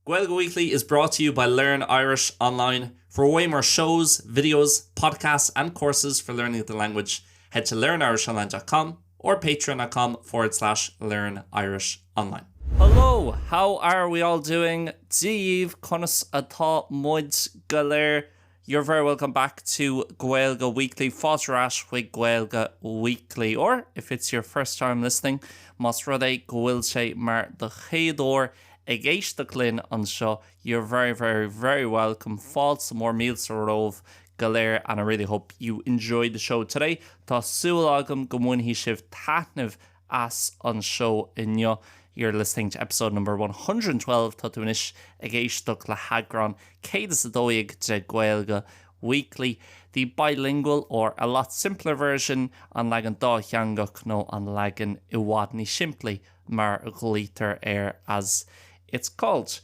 Gaeilge Weekly is brought to you by Learn Irish Online. For way more shows, videos, podcasts and courses for learning the language, head to learnirishonline.com or patreon.com/learnirishonline. Hello, how are we all doing? Díomh conas atá muid go léir. You're very welcome back to Gaeilge Weekly, fáilte with Gaeilge Weekly. Or, if it's your first time listening, mas rud é go bhfuil sé mar de chéadúir ag éisteacht linn an seo. You're very welcome. Fáilte some more meals or rove go léir, and I really hope you enjoyed the show today. Tá súil agam go mhainfí sibh taitneamh as an show inniu. You're listening to episode number 112 tá tuanis ag éisteacht le hagran Céadaoin de Gaeilge Weekly, the bilingual or a lot simpler version an leagan dátheangach nó an leagan I bhfad ní simplí mar ghluaitear as it's called.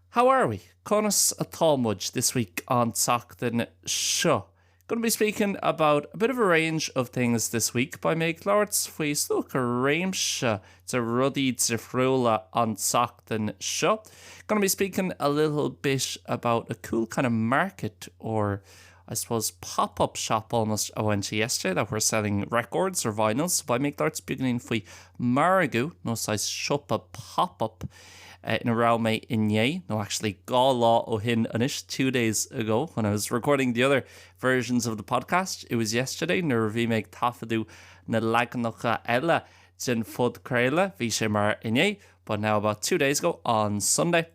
How are we? Conas atá muid this week on Tseachtain seo. Going to be speaking about a bit of a range of things this week by make lords faoi slúch a réimse de rudaí difriúla on Tseachtain seo. Going to be speaking a little bit about a cool kind of market, or I suppose pop-up shop almost I went to yesterday that were selling records or vinyls by make lords beginning faoi Margu, no size shop a pop-up in around me in Yei. No, actually, gá lá ó hin anish 2 days ago when I was recording the other versions of the podcast. It was yesterday. Nuair bhí méid tafadú na leaganacha eile den fud creile bhí sé mar in Yei, but now about 2 days ago on Sunday.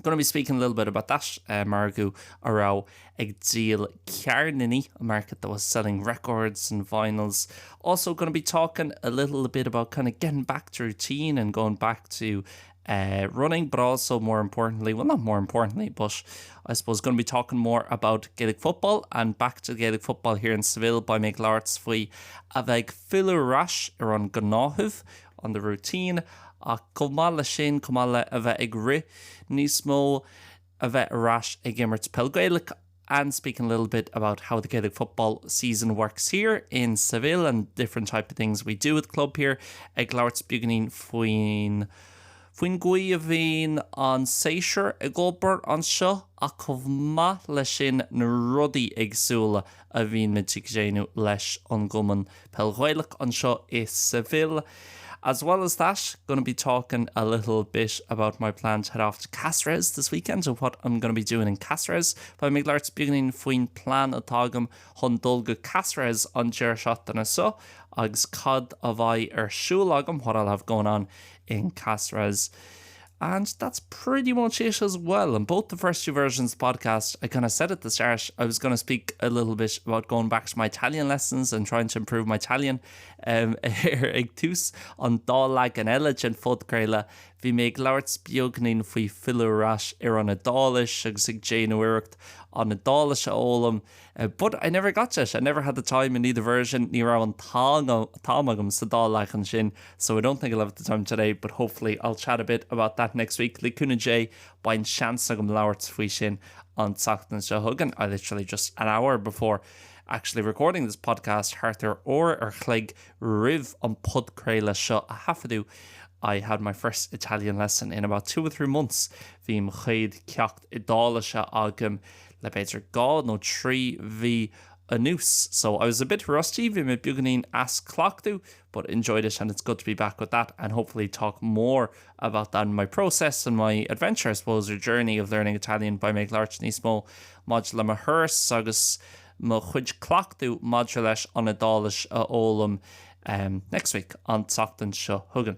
Going to be speaking a little bit about that Margu ará ag díal cearnaí, a market that was selling records and vinyls. Also going to be talking a little bit about kind of getting back to routine and going back to running, but also more importantly, well, not more importantly, but I suppose going to be talking more about Gaelic football and back to Gaelic football here in Seville by make lords faoi a bheith fiúrás ar an gnáthluas on the routine a cumhpháirtíocht sin cumhpháirtíocht a bheith ag ri níos mó a bheith arás ag immert Gaelic, and speaking a little bit about how the Gaelic football season works here in Seville and different type of things we do with the club here. Ag lords beginning faoin gui a bhín an séisiir I gcóbar an seo a chomhpháirtíocht sin na rudaí agsúla a bhín mid déanú leis an gcumann Gaelic an seo is Seville. As well as that, going to be talking a little bit about my plan to head off to Caceres this weekend and what I'm going to be doing in Caceres. By make lords beginning faoin plan atágam chun dul go Caceres an deir seachtainna so, agus cad a bhaid ar siúl agam what I'll have going on in Caceres. And that's pretty much it as well. In both the first two versions of the podcast, I kind of said at the start I was going to speak a little bit about going back to my Italian lessons and trying to improve my Italian. Ag tús an dálagan eile den fud creile bhí méid labhairt beagnaíonn faoi fiúrás ar an adális agus ag déanú iireacht an adális a ólam. But I never got it. I never had the time in either version. Ní rá an támagam sa dálagan sin, so I don't think I'll have the time today, but hopefully I'll chat a bit about that next week. Licúna J bain seans agam labhairt faoi sin an Tseachtain seo thugan. I literally just an hour before actually recording this podcast hartar or chlig riv an pod creile seo a hafadú. I had my first Italian lesson in about 2 or 3 months. Bhí mo chuid ceacht idálaise agam le beidir 2 nó 3 bhí a noose. So I was a bit rusty, bhí me beagnaíonn as clochtú, but enjoyed it, and it's good to be back with that and hopefully talk more about that in my process and my adventure, I suppose, or journey of learning Italian by make lords níos mó module ma hurst agus mo chuid clochtú module leis an adális a ólam next week on Tseachtain seo thugan.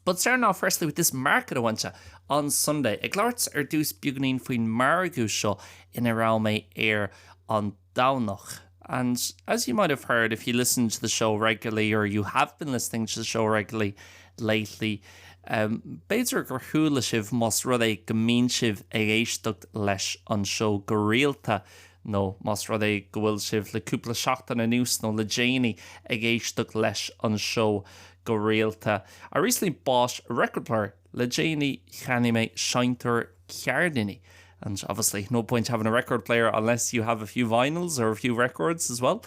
But starting off firstly with this market I went to on Sunday. Ag lords ar dús beagnaíonn faoin Margu seo in around me air on Daonach. And as you might have heard if you listen to the show regularly, or you have been listening to the show regularly lately, beidir gur thuúla sibh mas rud é go mbíonn sibh ag éisteacht leis an seo go rialta. No, mas rud é go bhfuil sibh le cúpla seachtainna nús nó le déanaí ag éisteacht leis an seo go rialta. I recently bought a record player le déanaí cheannaigh mé seintear cearnaí. And obviously, no point having a record player unless you have a few vinyls or a few records as well.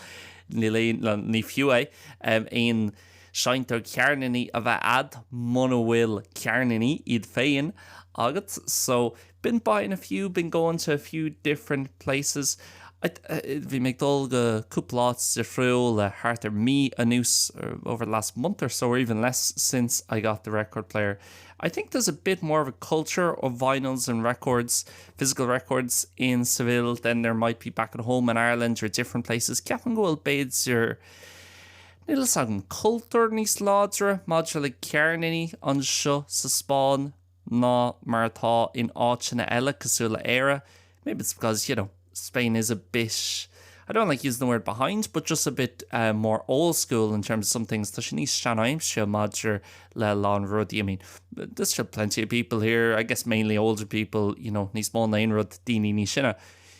Ní fiú é. Ein Seintar cearnaní a bheith ad muna bhfuil cearnaní iad féin agat. So been buying a few, been going to a few different places. We make dul go cúpláts de friúil le hartar mí anús over the last month or so, or even less since I got the record player. I think there's a bit more of a culture of vinyls and records, physical records in Seville than there might be back at home in Ireland or different places. Ceapan gohfuil beids your níl sagan cultúr níos láidre maidir le cearnaní an seo sa Spáin ná mar atá in áiteanna eile cosúil le éire. Maybe it's because, you know, Spain is a bit, I don't like using the word behind, but just a bit more old school in terms of some things. Tá sin níos seanaimse maidir le lán rudí. I mean, there's still plenty of people here, I guess mainly older people, you know, níos mó na aon rud daoine ní sinna,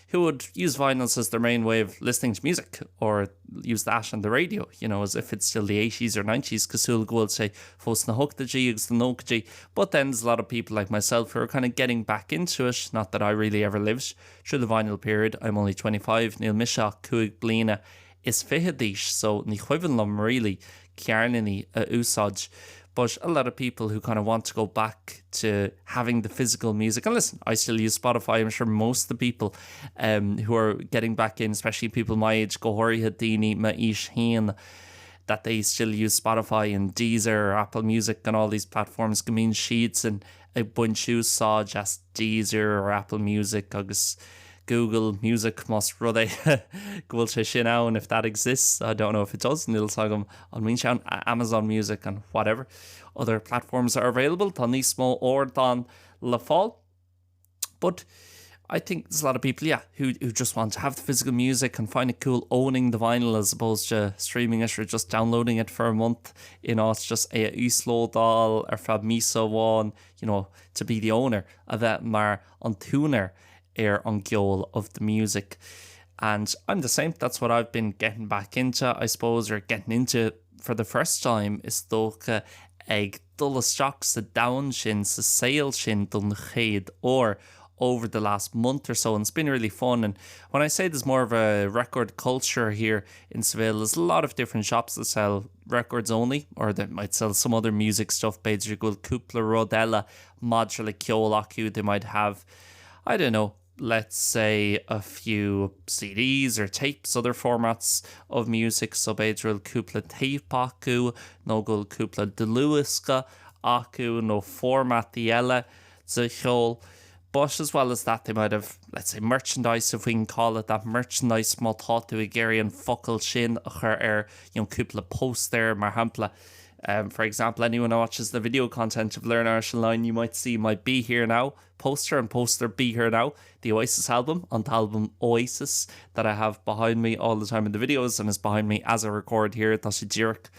who would use vinyls as their main way of listening to music or use that on the radio, you know, as if it's still the 80s or 90s, cosúil gohfuil say fós na hochtaí agus na nóchtaí. But then there's a lot of people like myself who are kind of getting back into it. Not that I really ever lived through the vinyl period. I'm only 25. Níl misha cuaig bliana is fihadísh, so ní chuivan lom really cearnaní a úsáid. But a lot of people who kind of want to go back to having the physical music. And listen, I still use Spotify. I'm sure most of the people who are getting back in, especially people my age, gcomhpháirtíocht daoine ma ish hain, that they still use Spotify and Deezer or Apple Music and all these platforms. Gamín sheets and a bunch of saw just Deezer or Apple Music agus Google Music must rudé gohfuil sé sin ann if that exists. I don't know if it does. Níl sagam an mín sean Amazon Music and whatever other platforms are available. Tá níos mó ordan le fáil. But I think there's a lot of people, yeah, who just want to have the physical music and find it cool owning the vinyl as opposed to streaming it or just downloading it for a month. You know, it's just a úslódal or fab miso one, you know, to be the owner of it mar an tuner on geol of the music. And I'm the same. That's what I've been getting back into, I suppose, or getting into for the first time is dócha ag dul isteach sa dhaoine sin sa saoil sin don chéad or over the last month or so, and it's been really fun. And when I say there's more of a record culture here in Seville, there's a lot of different shops that sell records only, or they might sell some other music stuff. Beidir gohfuil cúpla rodella maidir le ceol acu. They might have, I don't know, let's say a few CDs or tapes, other formats of music. So beidir cúpla tape acu, no gohfuil cúpla dhaoine acu, no format eile sa cheol. But as well as that, they might have, let's say, merchandise, if we can call it that, merchandise má tátu i ggéirí an focail sin a chur you know, cúpla post there, mar hampla. For example, anyone who watches the video content of Learn Irish Online, you might see my Be Here Now poster and poster Be Here Now, the Oasis album, on the album Oasis that I have behind me all the time in the videos and is behind me as I record here. That's a jerk.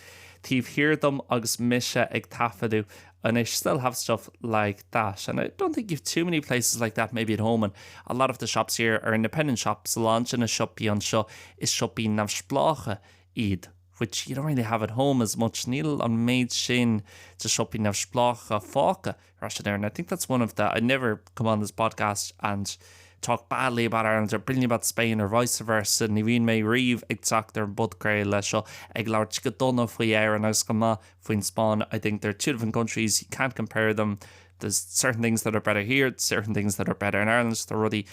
Tíobh hear them agus misha ag tafadu, and I still have stuff like that. And I don't think you have too many places like that maybe at home. And a lot of the shops here are independent shops. Launch in a shop on show is shoppy navsplácha iad, which you don't really have at home as much. Níl an méid sin to shoppy navsplácha fáca rasha there. And I think that's one of the, I never come on this podcast and talk badly about Ireland or brilliant about Spain or vice versa. Ní bhíonn mé riomh ag teacht ar bud crail lei seo ag labhairt go donna faoi éireann agus go maith faoin Spáin. I think they're two different countries. You can't compare them. There's certain things that are better here, certain things that are better in Ireland. Tá rudí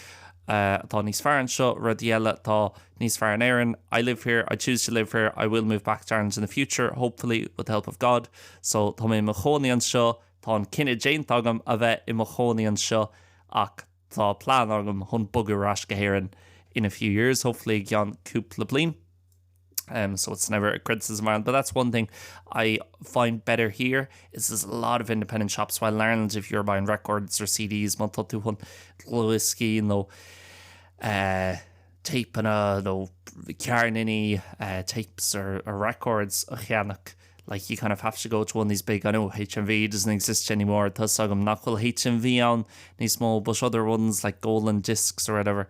atá níos fearr an seo, rudí eile tá níos fearr an éireann. I live here. I choose to live here. I will move back to Ireland in the future, hopefully with the help of God. So tá mé mo chónaí an seo, tá an cinenne déint agam a bheith I mo chónaí an seo ach tá plán agam chun bugadh ras go héireann in a few years, hopefully gan cúpla blin. So it's never a criticism around, but that's one thing I find better here is there's a lot of independent shops. While in Ireland, if you're buying records or CDs, man tá tú chun whiskey, no tape and no cearnaní tapes or records a cheannach. Like you kind of have to go to one of these big, I know HMV doesn't exist anymore. Thosaitheoirí nachfuil HMV on these small, but other ones like Golden Discs or whatever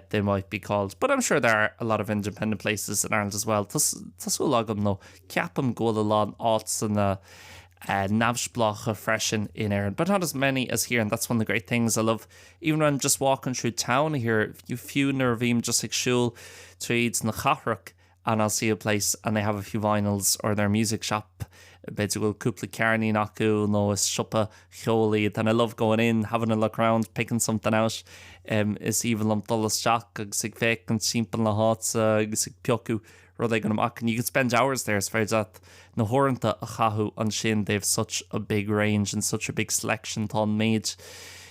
they might be called. But I'm sure there are a lot of independent places in Ireland as well. Tasúil agam no ceapam gola lán áits and navsplácha freshen in Ireland, but not as many as here. And that's one of the great things I love. Even when I'm just walking through town here, you few nervim just like shul trees na chahrak and I'll see a place and they have a few vinyls or their music shop. Beidir go cúpla cearnaí acu nó is siopa cheolaí, and I love going in, having a look around, picking something out. Is even dul isteach agus ag fécinn timpeall na háitsa agus ag peocu rud ag an amach, and you can spend hours there. As far as that na hóranta a chathú an sin, they have such a big range and such a big selection tá made.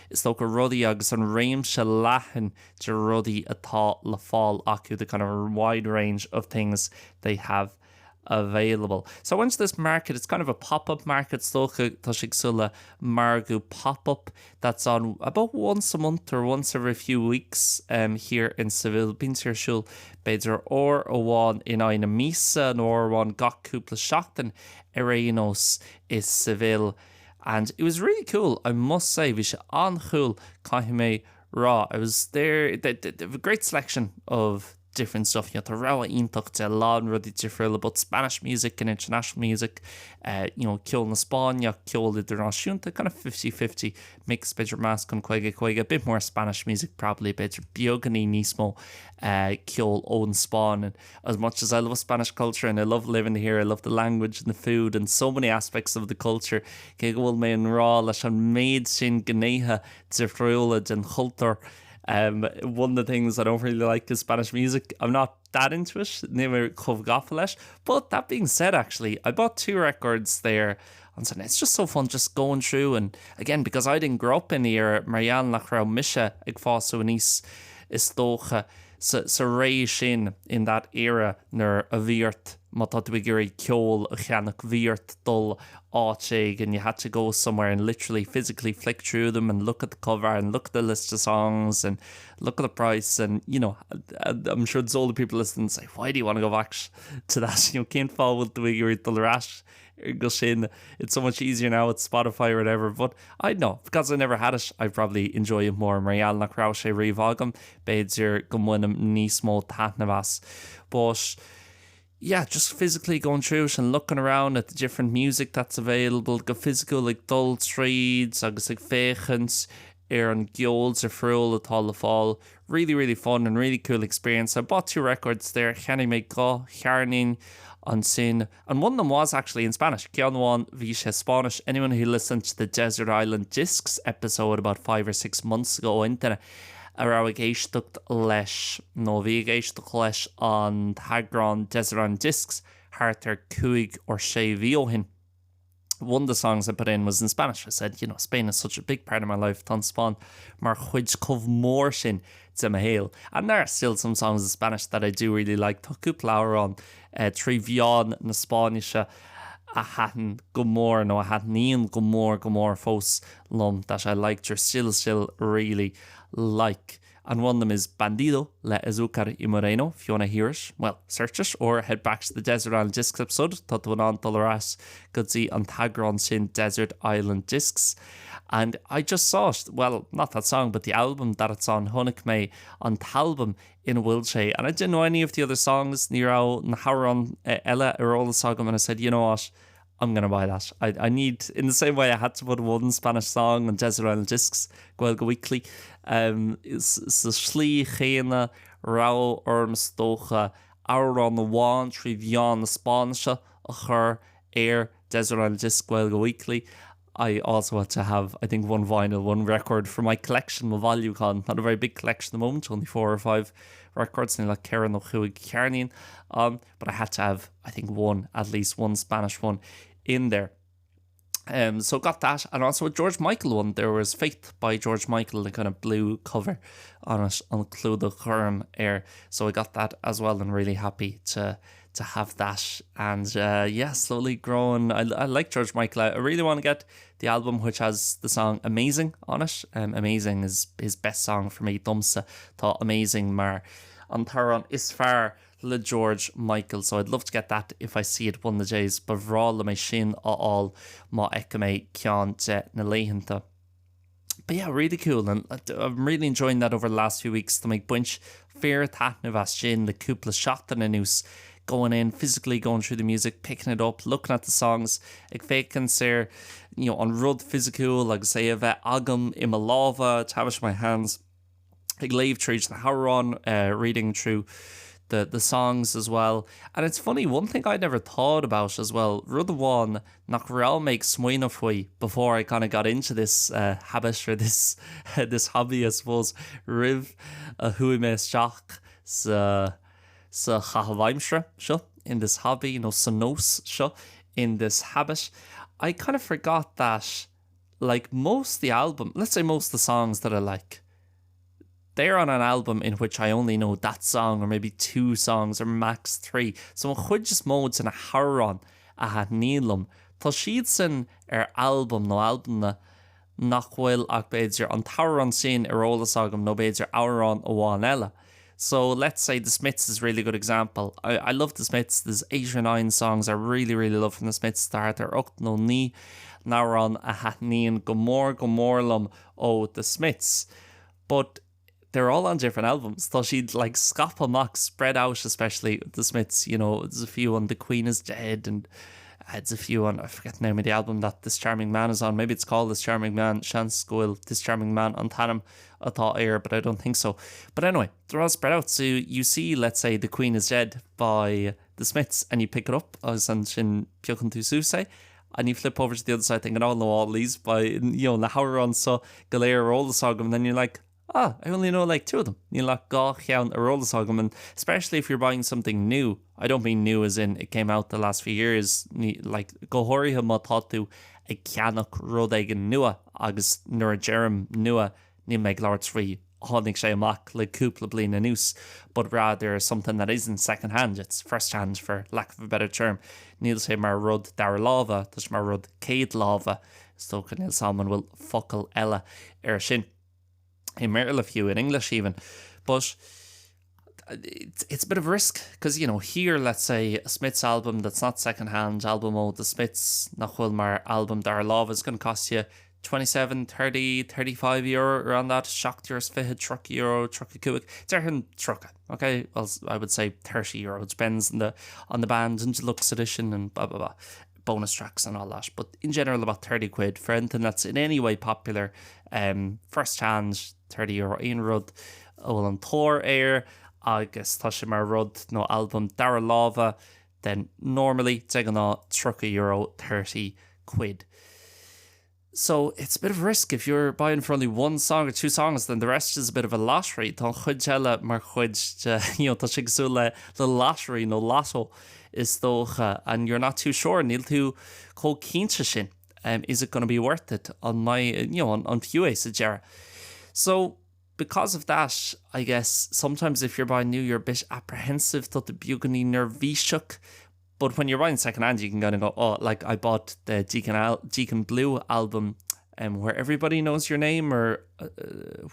Is lo go rudaí agus an réim se leathan de rudaí atá le fáil acu, the kind of wide range of things they have available. So I went to this market. It's kind of a pop-up market. Stocha Tashig Margu pop-up that's on about once a month or once every few weeks here in Seville. Been here shul beidir or a one in Aina Misa nor one gach cúpla seachtain Ereinos is Seville. And it was really cool, I must say. Vi an cool kaihime raw. I was there. They have a great selection of different stuff. You know, the Rogha éisteacht a lot ruddy different about Spanish music and international music. You know, Ciol na Spáine, Ciol internanáisiúnta, kind of 50-50 mix beidir más con chuige, a bit more Spanish music probably, beidir bioganí nísmo Ciol ón Spáin. And as much as I love Spanish culture and I love living here, I love the language and the food and so many aspects of the culture, cé bhfuil mé an rá leis an méid sin gnéithe difriúla den chultúr. One of the things I don't really like is Spanish music. I'm not that into it, never chomhpháirtíocht. But that being said, actually, I bought 2 records there. And so it's just so fun just going through. And again, because I didn't grow up in the era, Marianne nach rá mise ag fásu níos is tócha sa ré sin in that era nar a bhíort má tá tú gurí ceol a cheannach bhíort dul áiteig, and you had to go somewhere and literally physically flick through them and look at the cover and look at the list of songs and look at the price. And you know, I'm sure there's all the people listening say, why do you want to go back to that? You know, can't fall with the gurí dul rash. It's so much easier now with Spotify or whatever, but I know because I never had it, I probably enjoy it more. Marial nach rá sé riomhagam beidir go muinm níos mó taithneamhas. But yeah, just physically going through it and looking around at the different music that's available, go physical like dul tríds agus like féchans an gceolds ar friúil atá le fáil. Really fun and really cool experience. I bought 2 records there, Cheannaigh mé go chearnaín on sin, and one of them was actually in Spanish. Ceadaoin bhí sé Spanish. Anyone who listened to the Desert Island Discs episode about 5 or 6 months ago into a rá éisteacht leis, no bhí éisteacht leis on Tagron Desert Island Discs hartar 5 or 6 bhíohin. One of the songs I put in was in Spanish. I said, you know, Spain is such a big part of my life. Tan Spáin mar chuid chomhmór sin to my hail. And there are still some songs in Spanish that I do really like. Tá cúpla ára on trí bheán na Spáinise a hatan go mór, no a hataníon go mór fós lom that I liked or still really like. And one of them is Bandido, Le Azúcar y Moreno. If you want to hear it, well, search it or head back to the Desert Island Discs episode. Tá tú an dolarás go dtí an tagron sin Desert Island Discs. And I just saw it, well, not that song, but the album that it's on, Honnic May, on Talbum in Wiltshire. And I didn't know any of the other songs, Nírao, Naharon, Ella, or all the song. And I said, you know what? I'm going to buy that. I need, in the same way I had to put one Spanish song on Desert Island Discs, Gaeilge Weekly, sa slí chéine rá ormstócha ára an bháin trí bheán na Spáinise a chur Desert Island Discs Gaeilge Weekly. I also had to have, I think, one vinyl, one record for my collection, my value con. Not a very big collection at the moment, only 4 or 5 records, and like Karen O'Chuig Carnian. But I had to have, I think, at least one Spanish one in there. So got that, and also a George Michael one. There was Faith by George Michael, the kind of blue cover on it, on Clúda Churm Air. So I got that as well, and really happy to have that. And slowly growing. I like George Michael. I really want to get the album which has the song Amazing on it. Amazing is his best song for me. Dumsa tá Amazing mar an taran is far le George Michael. So I'd love to get that if I see it one of the days. But bhrála mé sin all má eice mé ceann de na léitheanta. But yeah, really cool, and I'm really enjoying that over the last few weeks. To make bunch fair taithneamhas sin le cúpla seachtain inús, going in, physically going through the music, picking it up, looking at the songs, ag fécinn sér, you know, on rud physical, like say a bheith agam in my lava, tavish my hands, ag léamh tríd na Hauron, reading through the songs as well. And it's funny, one thing I never thought about as well, rud amháin nach raibh make smuoine faoi before I kind of got into this habit or this this hobby, I suppose, rih a thuaime isteach sa chahabhaimsre seo in this hobby, you know, sa nós seo in this habit. I kind of forgot that, like, most of the album, let's say most of the songs that I like, they're on an album in which I only know that song or maybe 2 songs or max 3. So an chuid just modes in a harran a had nílam. Tá siad san album na nach bhfuil ach beidir an tarran sin rólas agam no beidir áran amháin eile. So let's say the Smiths is a really good example. I love the Smiths. There's 8 or 9 songs I really, really love from the Smiths. Start their ucht no ní náran a hat níon gomórlam oh the Smiths. But they're all on different albums. So she'd like scapa mock spread out, especially the Smiths. You know, there's a few on The Queen is Dead, and there's a few on, I forget the name of the album that This Charming Man is on. Maybe it's called This Charming Man. Chance Goil, This Charming Man on Tanham. I thought air, but I don't think so. But anyway, they're all spread out. So you see, let's say, The Queen is Dead by the Smiths, and you pick it up as an sin Piocan tu Susay, and you flip over to the other side thinking, oh no, all these by, you know, na hauran so Gaeilge roll the song, and then you're like, I only know like 2 of them. You're like gach a roll the song, and especially if you're buying something new. I don't mean new as in it came out the last few years. Like gohorithe má tátu a ceannach rudagan nua agus nuair jerem nua ní meid leabhar trí tháinig sé amach le cúpla bliain anús, but rather something that isn't second hand, it's first hand for lack of a better term. Níl sé mar rud dar láva, dus mar rud céad láva, so can salmon will focal ella sin. In mBéarla few in English even, but it's a bit of a risk because, you know, here let's say a Smiths album that's not second-hand album the Smiths nach bhfuil mar album dar láva is going to cost you 27, 30, 35 euro around that. Shockers fihid €30, truck cubic. Derhin truck. Okay, well I would say 30 euro. It depends on the band and deluxe edition and blah blah blah. Bonus tracks and all that, but in general about 30 quid for anything that's in any way popular. First hand 30 euro in rud well on tour air agus tá mar rud no album dar láva, then normally taking on €30, 30 quid. So it's a bit of a risk if you're buying for only 1 song or 2 songs, then the rest is a bit of a lottery. Tá chuid eile mar chuid, you know, tá sigsú le lottery no lotto is dócha, and you're not too sure níl tú có cínte sin. Is it going to be worth it on my, you know, on feabhas a gera? So because of that, I guess sometimes if you're buying new, you're a bit apprehensive to the buganí nervíseach. But when you're buying second hand, you can kind of go, oh, like I bought the Deacon Blue album, where everybody knows your name or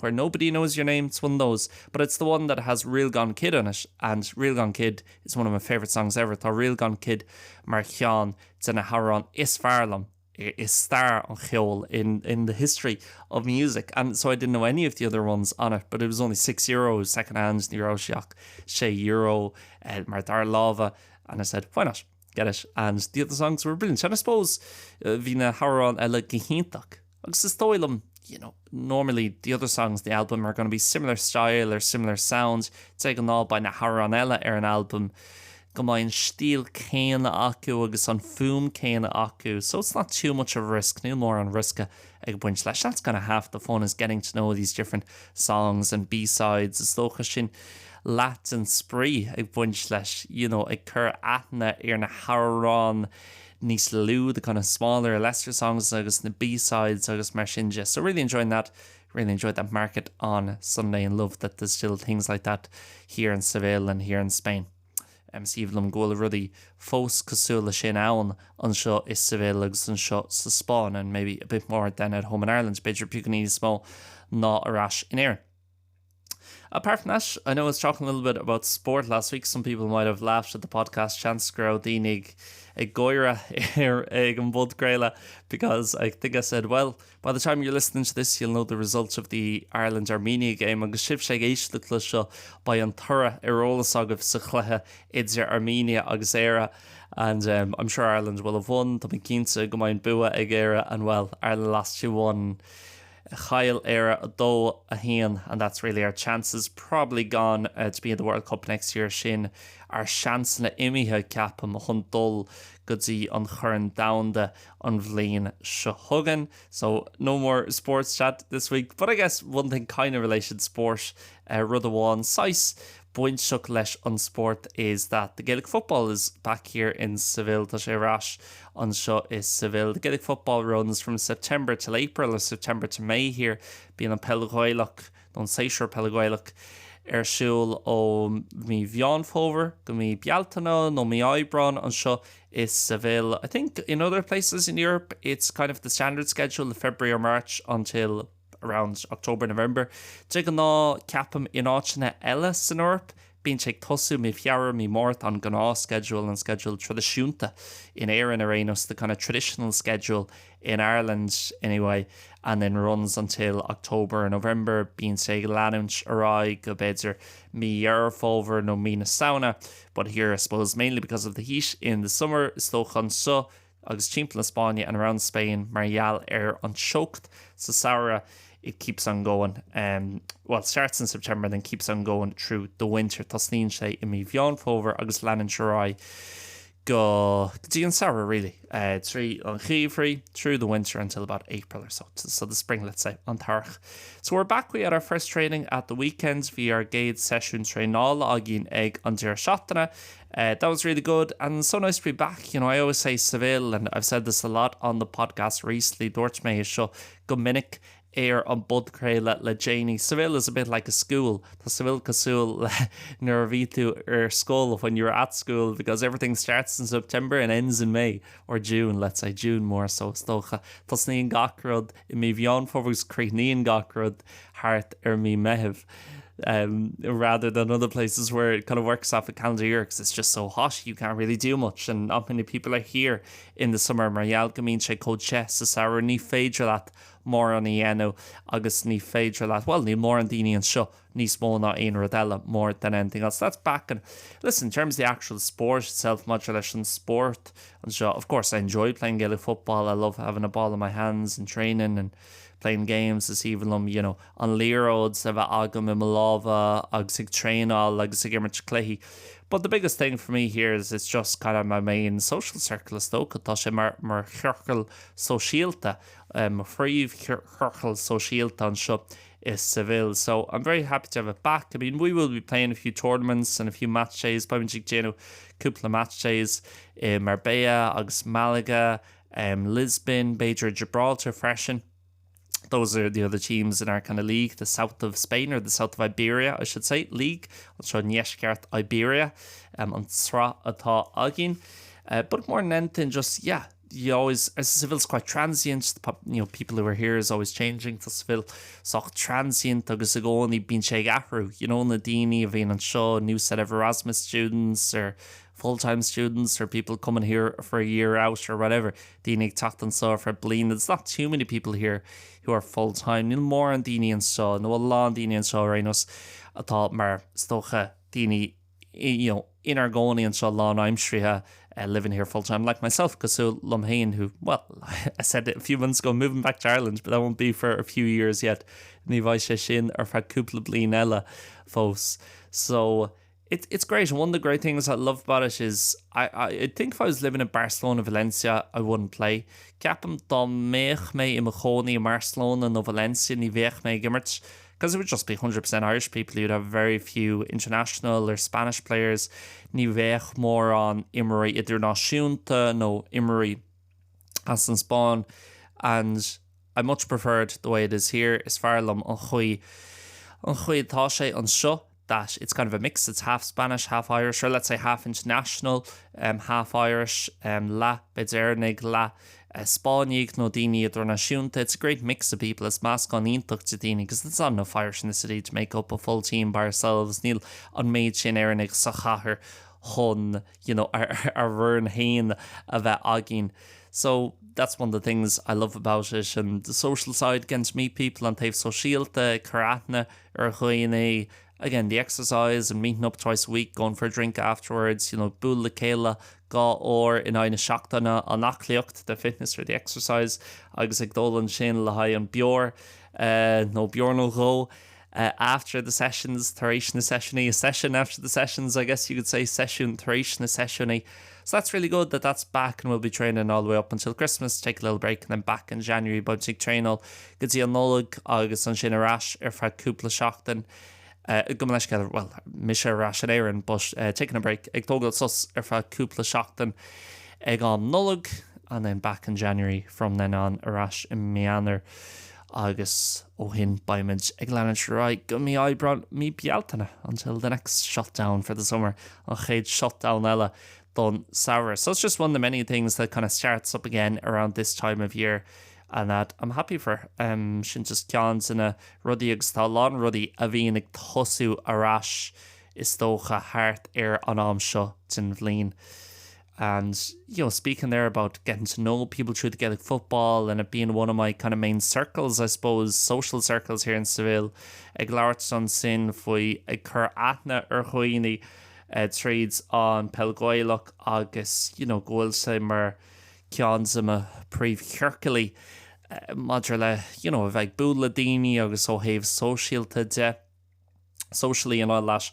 where nobody knows your name. It's one of those, but it's the one that has Real Gone Kid on it, and Real Gone Kid is one of my favourite songs ever. Tá Real Gone Kid mar chean it's in a harran is fearlam is star on cheol in the history of music, and so I didn't know any of the other ones on it, but it was only €6 second hand euro shock €6 mar dar lava, and I said why not get it, and the other songs were brilliant. And I suppose bhí na harran eile gcomhpháirtíocht agus is dóilm, you know, normally the other songs in the album are going to be similar style or similar sound. Taken all by na harran eile an album go main stíl céine acu agus an fum céine acu, so it's not too much of a risk. Níl mór an risca ag buint leis. That's kind of half the fun, is getting to know these different songs and B-sides. Is dócha sin leat and spree ag buint leis, you know, ag chur aithne na harran níos lú, the kind of smaller, lesser songs agus the B-sides agus mar sin. So really enjoying that. Really enjoyed that market on Sunday, and love that there's still things like that here in Seville and here in Spain. Síbhlum ggóil rudí fós cosúla sin ann an seo is Seville agus an seo sa Spáin, and maybe a bit more than at home in Ireland. Beidir piúganí smó ná arás in éireann. Apart from that, I know I was talking a little bit about sport last week. Some people might have laughed at the podcast chance grow dínig ag goire ag an bud Gaeilge, because I think I said, well, by the time you're listening to this, you'll know the results of the Ireland-Armenia game, agus sib sé éisteacht seo by an tura rólas agah sa chluthe idir Armenia agus éire, and I'm sure Ireland will have won. Tá cínta go main bua ag éire, and well, Ireland lost 2-1. chail era a dó a haon, and that's really our chances probably gone to be in the World Cup next year. Sin our chance na imithe ceapam a chun dul go dtí an churn Déanta an bhliain seo thugan. So no more sports chat this week, but I guess one thing kind of related to sport, rud amháin sais buinseach leis an sport is that the Gaelic football is back here in Seville. Tá sé rás an seo is Seville. The Gaelic football runs from September till April or September to May here, being an Pelagóileach, don Séisir Pelagóileach siúil ó mi bheanfóver, go mi Bealtaine, no mi Oibron, an seo is Seville. I think in other places in Europe, it's kind of the standard schedule of February or March until around October, November. Dig an ná ceapam in áiteanna eile san Europe, bíonn sé tosú mi feabhar mi mórt an gná schedule and schedule tradiisiúnta in Éireann Arenas, the kind of traditional schedule in Ireland anyway, and then runs until October and November, bíonn sé leanúint aráig go beidir mi fóver no mi na sauna. But here I suppose mainly because of the heat in the summer is tóchan so agus timpeall Spáine and around Spain margheall an seocht so Sarah. It keeps on going. Well, it starts in September, then keeps on going through the winter. Tasnín sé I mi bheanfóver agus leanúint aráig go dtí an Sarah really. Trí an chiomhrí through the winter until about April or so. So the spring, let's say, an tarach. So we're back. We had our first training at the weekends via our Gaeilge session tréála agin ag an Déanta. That was really good and so nice to be back. You know, I always say Seville, and I've said this a lot on the podcast recently. Dúirt mé is seo go minic air an bud créile le Janie. Seville is a bit like a school. Tá Seville cosúil nuair a bhí tú school when you're at school, because everything starts in September and ends in May or June, let's say June more so. Stocha tas níon gach rud I mi bheanfóvergus crí níon gach rud hart mi meitheamh. Rather than other places where it kind of works off a calendar year because it's just so hot you can't really do much and not many people are here in the summer. Margheall go mín sé cóide sa Sarah ní féidir leat mór an dhéanú agus ní féidir leat, well, ní mór an daoine an seo níos mó ná aon rud eile more than anything else. That's back. And listen, in terms of the actual sport itself, modulation sport and sure, of course I enjoy playing Gaelic football. I love having a ball in my hands and training and playing games this evening, you know, on líróds a bheith agam I Malava agus ag tréáil agus ag immert cléi. But the biggest thing for me here is it's just kind of my main social circle is though, tá sé mar churchail speisialta, phríomh churchail speisialta an seo is Seville. So I'm very happy to have it back. I mean, we will be playing a few tournaments and a few match days, Bimjig Jano, couple match days in Marbella, agus Malaga, Lisbon, Beijar, Gibraltar, freshen. Those are the other teams in our kind of league, the south of Spain, or the south of Iberia, I should say, league. I'll show éisteacht Iberia, on Sra atá agin. But more than anything, just, yeah, you always, as Seville's quite transient, you know, people who are here is always changing to Seville. So transient, agus a gcónaí bíonn sé cabhrú, you know, na daoine a bhíonn an seo, new set of Erasmus students, or full-time students, or people coming here for a year out or whatever. Daoine ag teacht an seo for bliain. There's not too many people here who are full-time. Níl mór an daoine an seo, nó lá an daoine an seo rénos atá mar stocha daoine, you know, in our gcónaí an seo lá aimsrithe living here full-time, like myself, because Lumhain, who, well, I said it a few months ago, moving back to Ireland, but that won't be for a few years yet. Ní bhaid sé sin ar feadh cúpla bliain eile fós. So it's great, and one of the great things I love about it is I think if I was living in Barcelona, Valencia, I wouldn't play. Ceapam dá méach mé I mo chónaí in Barcelona no Valencia ní bheach mé gimmert, because it would just be 100% Irish people. You'd have very few international or Spanish players. Ní bheach mór an imirí idirnáisiúnta no imirí as in Spain, and I much preferred the way it is here. Is fearlam an chuid tá sé an seo, that it's kind of a mix. It's half Spanish, half Irish, or let's say half international, half Irish, la beidirnig la Spáinigh no daoine idirnáisiúnta. It's a great mix of people. It's más gan iontacht to daoine, because there's not enough Irish in the city to make up a full team by ourselves. Níl an méid sin éireannig sa chathair chun, you know, ar bhurn hain a bheith agin. So that's one of the things I love about it. And the social side, getting to meet people and taobh speisialta, Céadaoin ar dhaoine. Again, the exercise and meeting up twice a week, going for a drink afterwards, you know, búil le céile gá or in aine seachtainna an Gnáthleagan, the fitness or the exercise, agus ag dul an sin le haigh an beor. no Bjorn Rogha. After the sessions, taréis na sessiony, a session after the sessions, I guess you could say session, taréis na sessiony. So that's really good that that's back, and we'll be training all the way up until Christmas, take a little break, and then back in January, but take trainal. Good see an nolog, agus an sin arash, fad cúpla seachtain. Gum leis ceadar, well, misha rash an éireann, but taking a break. Ag tógáil sus fad cúpla seachtain ag an nolog, and then back in January from then on, arash in mBéarla. Agus hin baimid ag leanúint right go mi aibran mi bealtainna until the next shutdown for the summer. An chéad shutdown eile don saoire. So it's just one of the many things that kind of starts up again around this time of year, and that I'm happy for. Sin just ceans in a rudí agus tá lán rudí a bhíon ag tosú arás is dócha hart an am seo tin bhlín. And, you know, speaking there about getting to know people through the Gaelic football and it being one of my kind of main circles, I suppose, social circles here in Seville, ag labhairt son sin faoi ag chur aithne dhaoine tríds an Pelgóileach agus, you know, ghfuil sé mar cean sama príomh-chearcailí maidir le, you know, a bheith búla daoine agus ó thaobh speisialta de, socially and all that.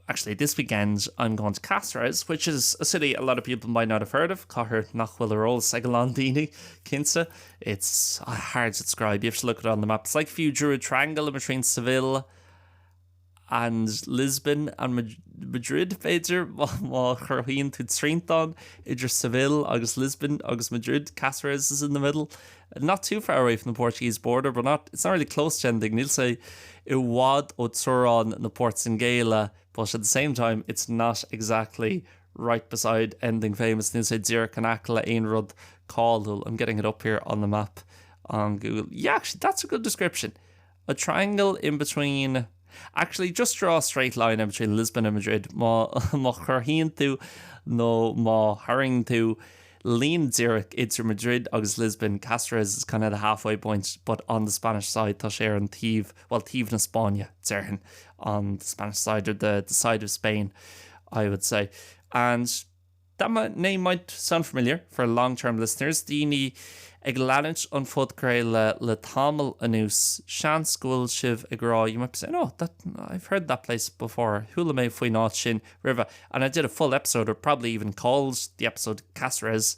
Actually, this weekend, I'm going to Cáceres, which is a city a lot of people might not have heard of. Cahir nachhfuil arol Segalandini, Kinsa. It's hard to describe. You have to look at it on the map. It's like if you drew a triangle in between Seville and Lisbon and Madrid, Beidir. Má churhaíonn tú tríntán, idir Seville, agus Lisbon, agus Madrid. Cáceres is in the middle. Not too far away from the Portuguese border, but it's not really close to anything. Níl say I bhfad ó Tuaráin na Ports in Gaeilge, but at the same time, it's not exactly right beside anything famous. Níl say Dír Canacla Aon Rud Cáilúil. I'm getting it up here on the map on Google. Yeah, actually, that's a good description. A triangle in between... Actually, just draw a straight line in between Lisbon and Madrid. Má churhaíonn tú, no má haring tú líon Zurich idir Madrid agus Lisbon. Cáceres is kind of the halfway point, but on the Spanish side, tá sé an tíomh na Spáine, Zerhin, on the Spanish side, or the side of Spain, I would say. And that name might sound familiar for long-term listeners. Daoine ag leanúint an fud crail le Tamil anús, sean scoil siv ag rá. You might be saying, oh, I've heard that place before. Thula mé faoi náit sin river. And I did a full episode, or probably even called the episode Cáceres,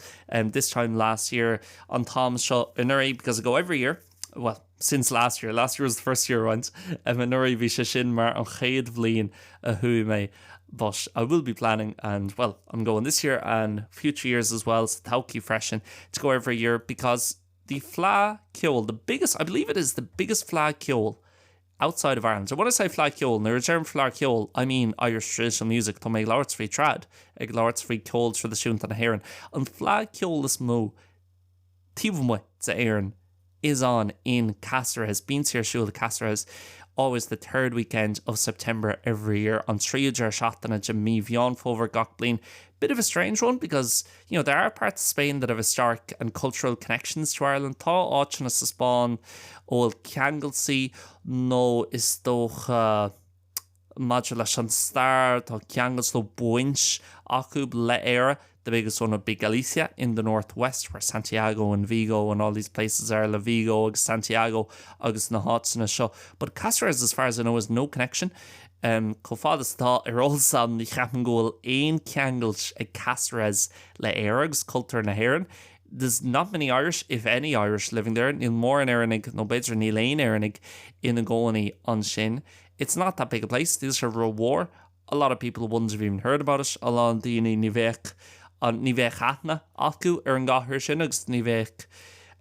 this time last year on Tom's show in Uri, because I go every year. Well, since last year. Last year was the first year I went. In Uri bhí sé sin mar an chéad bhlíon a hui mé. But I will be planning, and well, I'm going this year and future years as well, so tauki freshen to go every year, because the Fleadh Cheoil, the biggest, I believe it is the biggest Fleadh Cheoil outside of Ireland. So when I say Fleadh Cheoil, now term Fleadh Cheoil, I mean Irish traditional music. Tá mé labhairt faoi trad, ag labhairt faoi ceoils for the siúnta na hÉireann. An Fleadh Cheoil is mó tíomhmuid sa éireann is on in Cáceres, bíonn siar siúil Cáceres, always the third weekend of September every year on Tríodear Seachtainna de mí bhean fómhair gach bliain. Bit of a strange one, because, you know, there are parts of Spain that have historic and cultural connections to Ireland. Tá áitina sa Spáin ó Ceangalsaí, nó is dócha maidir leis an stair, tá Ceangals nó buint acu le éire, the biggest one would be Galicia in the northwest, where Santiago and Vigo and all these places are. La Vigo, agus Santiago, agus na háitina seo. But Cáceres, as far as I know, has no connection. Chomhpháirtíocht tá ar olsam ní cheapan ghfuil aon ceangailt ag Cáceres le éire agus cultúr na hÉireann. There's not many Irish, if any Irish, living there. Níl mór an éireannig, nó beidir níl aon éireannig ina gcónaí an sin. It's not that big a place. These are a war. A lot of people wouldn't have even heard about it. A lot of daoine ní bheith aithne acu ar an gcathair sin, agus ní bheith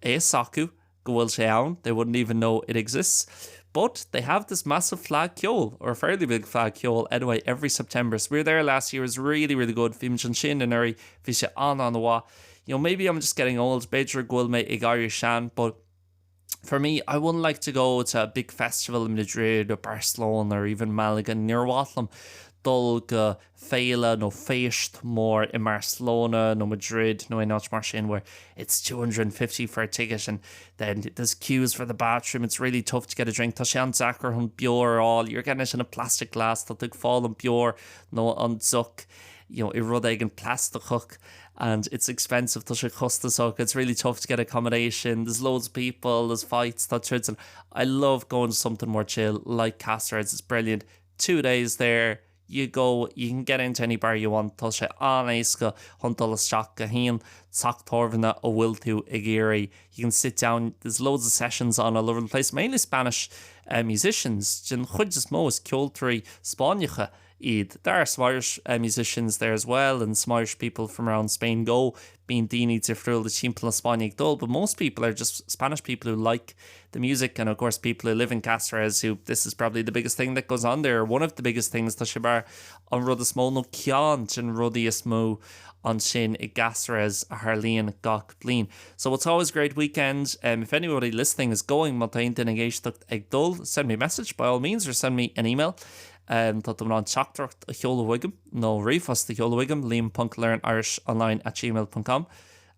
éasca go bhfuil sé ann. They wouldn't even know it exists. But they have this massive Fleadh Cheoil, or a fairly big Fleadh Cheoil, anyway, every September. So we were there last year. It was really, really good. Bhí an sin in Uri, bhí sé an bhá. You know, maybe I'm just getting old. Beidir ghfuil mé ag Irish sean, but for me, I wouldn't like to go to a big festival in Madrid or Barcelona or even Malaga near Watlam. Dul go féile nó féist mór in Barcelona, no Madrid, no in mar sin, where it's $250 for a ticket, and then there's queues for the bathroom. It's really tough to get a drink. Tá sé an zachar chun beor all. You're getting it in a plastic glass. Tá ag fáil an beor nó an zuc. I rud an plastic and it's expensive to costa, so it's really tough to get accommodation. There's loads of people, there's fights, that's it. And I love going to something more chill like Castereads. It's brilliant. 2 days there. You go, you can get into any bar you want. Tá sé an éasca chun isteacht go haon teachtormhanna a bhfuil tú ag éirí. You can sit down. There's loads of sessions on all over the place, mainly Spanish musicians. Jin chuid is mó is ceoltarí Spáinneacha iad. There are some Irish musicians there as well, and some Irish people from around Spain go being daoine difriúil the timpeall Spáinneach dul, but most people are just Spanish people who like the music, and of course people who live in Castereads, who this is probably the biggest thing that goes on there, one of the biggest things that she bar on rud is mó no ceant and rudí is mó on sin I Castereads a haar líon gach blin. So it's always a great weekend. If anybody listening is going Montaign in éisteacht ag dul, send me a message by all means, or send me an email. Tá dom an teachtarcht a cheola wiggum, no riomhas the cheola wiggum, liam.learnirishonline@gmail.com,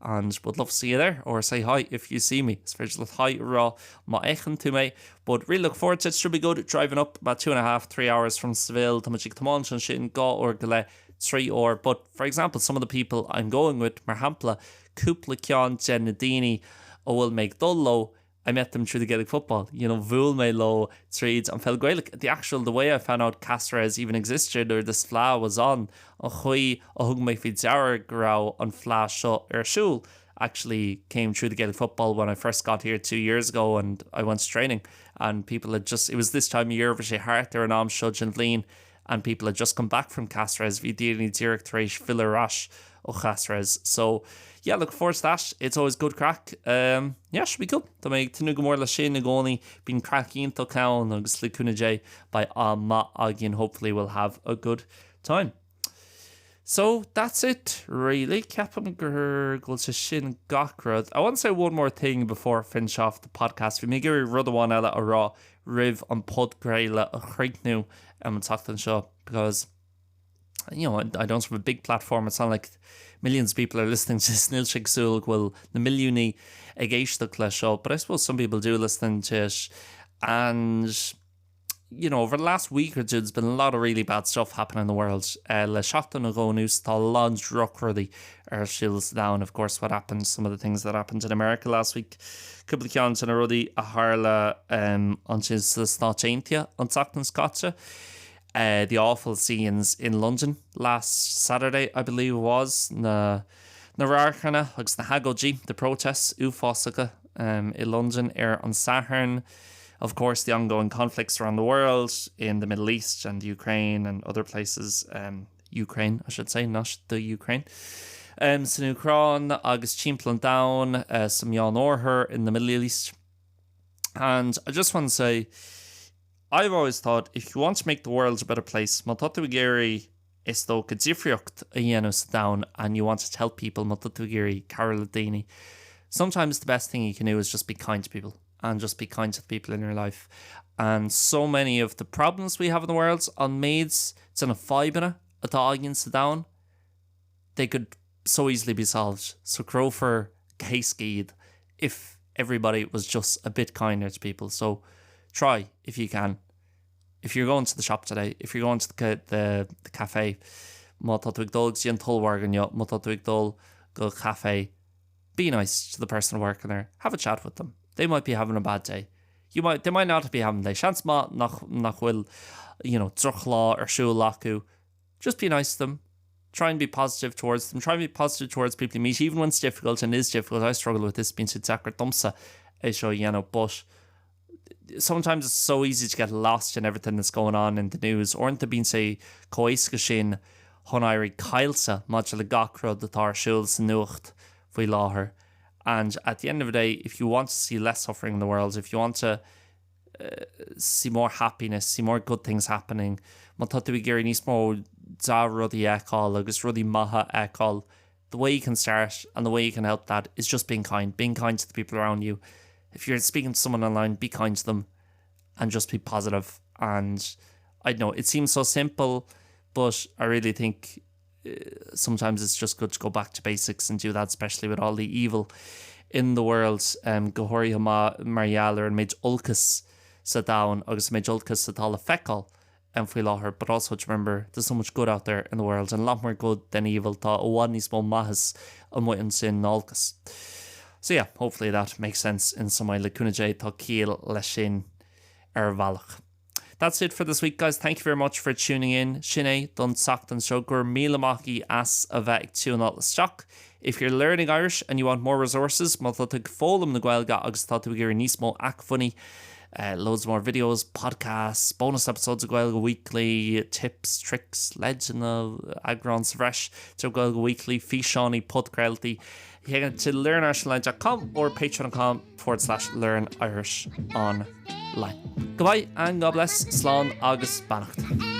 and would love to see you there, or say hi if you see me. It's very just hi raw ma echen to me, but really look forward to it. Should be good. Driving up about 2.5-3 hours from Seville to Magic Tamanch and shit in Ga or Gale 3 or. But for example, some of the people I'm going with, Marhampla, Cúpla Ceann Genadini, or will make dullo. I met them through the Gaelic football, Bhuail me lo treats and fel Gaelic. The way I found out Castereads even existed, or this fla was on chuí a hug me fi dear grau on fla seo shul, actually came through the Gaelic football when I first got here 2 years ago, and I went to training, and people had just, it was this time of year for heart there and am shudge and lean, and people had just come back from Castereads vi díirní directoréis filler rash o Castereads. So yeah, look forward to that. It's always good crack. Yeah, should be good. Tá méid tú go mór le sin na gcónaí bín cracking to count agus licuna jay by ma agin. Hopefully we'll have a good time. So that's it, really. Ceapam gur go to sin gachrad. I want to say one more thing before I finish off the podcast. We may give rud one eile a raw riv on pod Gaeilge a chríichnú an tachtan seo, because I don't have a big platform. It's not like millions of people are listening to Snilchig Sulg, well, the millioni ag éisteacht le seo, but I suppose some people do listen to it. And over the last week or two, there's been a lot of really bad stuff happening in the world. Le seachtain ago nús tá lán drochrudaí shields down. Of course, what happened, some of the things that happened in America last week. Cúpla ceann a rudaí a tharla an sin sa Déanta an teachtain scáte. The awful scenes in London last Saturday, I believe it was, na rarchana agus na hagoji, the protests uafásacha in London on Saturn. Of course, the ongoing conflicts around the world in the Middle East and Ukraine and other places. Ukraine, I should say, not the Ukraine. San Ucrán agus Chimplan down, some Jan Orher in the Middle East. And I just want to say, I've always thought, if you want to make the world a better place, má tá tú géirí is tó go difriocht a dhéanamh down, and you want to tell people má tá tú géirí carol daoine. Sometimes the best thing you can do is just be kind to people, and just be kind to the people in your life. And so many of the problems we have in the world on maids, it's in a fibena at the audience down, they could so easily be solved. So grow for case if everybody was just a bit kinder to people. So try if you can. If you're going to the shop today, if you're going to the cafe, má tá tú ag dul sí an tulwargan yo, má tá tú ag dul go cafe, be nice to the person working there. Have a chat with them. They might be having a bad day. They might not be having a day. Chance má nach bhfuil, drochlá or siúl acu. Just be nice to them. Try and be positive towards them. Try and be positive towards people you meet, even when it's difficult, and is difficult. I struggle with this being so sacred dumsa, but sometimes it's so easy to get lost in everything that's going on in the news. Or to being say éasca sin honairi cailsa much le gachrad the tar shields nucht for láthair. And at the end of the day, if you want to see less suffering in the world, if you want to see more happiness, see more good things happening, má tá tú géirí níos mó dá rudí eáil agus rudí maithe eáil. The way you can start and the way you can help that is just being kind to the people around you. If you're speaking to someone online, be kind to them and just be positive. And I know it seems so simple, but I really think sometimes it's just good to go back to basics and do that, especially with all the evil in the world. Gohoria mBéarla and mid ulcas Céadaoin agus mid ulcas sa tala fecal and feel láthir, but also to remember there's so much good out there in the world and a lot more good than evil. Tá óhád níos mó maithas an muin sin nálgas. So yeah, hopefully that makes sense in some way. Le cúnaidé tá cíal leis sin bhealach. That's it for this week, guys. Thank you very much for tuning in. Sinné don sacht an seo gur míle maithí as a bheith ag túnál isteach. If you're learning Irish and you want more resources, má tá ag fólam na Gaeilge agus tá tú gur níos mó ach funny. Loads more videos, podcasts, bonus episodes of Gaeilge Weekly, tips, tricks, legend of agrons fresh to Gaeilge Weekly, fiosrúcháin podcrelty. You can to learnirishonline.com or patreon.com/learnirishonline. Goodbye and God bless. Slán agus Beannacht.